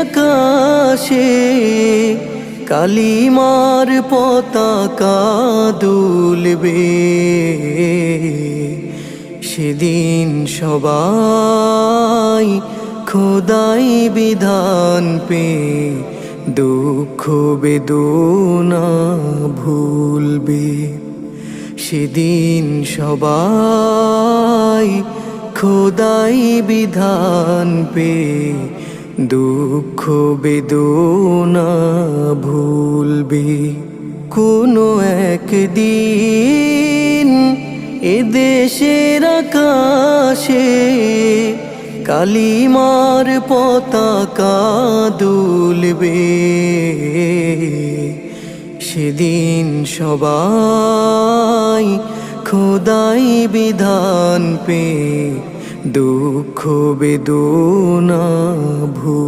আকাশে কালিমার পতাকা দুলবে। সেদিন সবাই খোদাই বিধান পে দুঃখ বেদনা ভুলবে। সেদিন সবাই খোদাই বিধান পে দুঃখ বেদনা ভুলবে। কোনো একদিন এদেশের আকাশে কালিমার পতাকা দুলবে। সেদিন সবাই খোদাই বিধান পে দুঃখ বেদনা ভুলবে।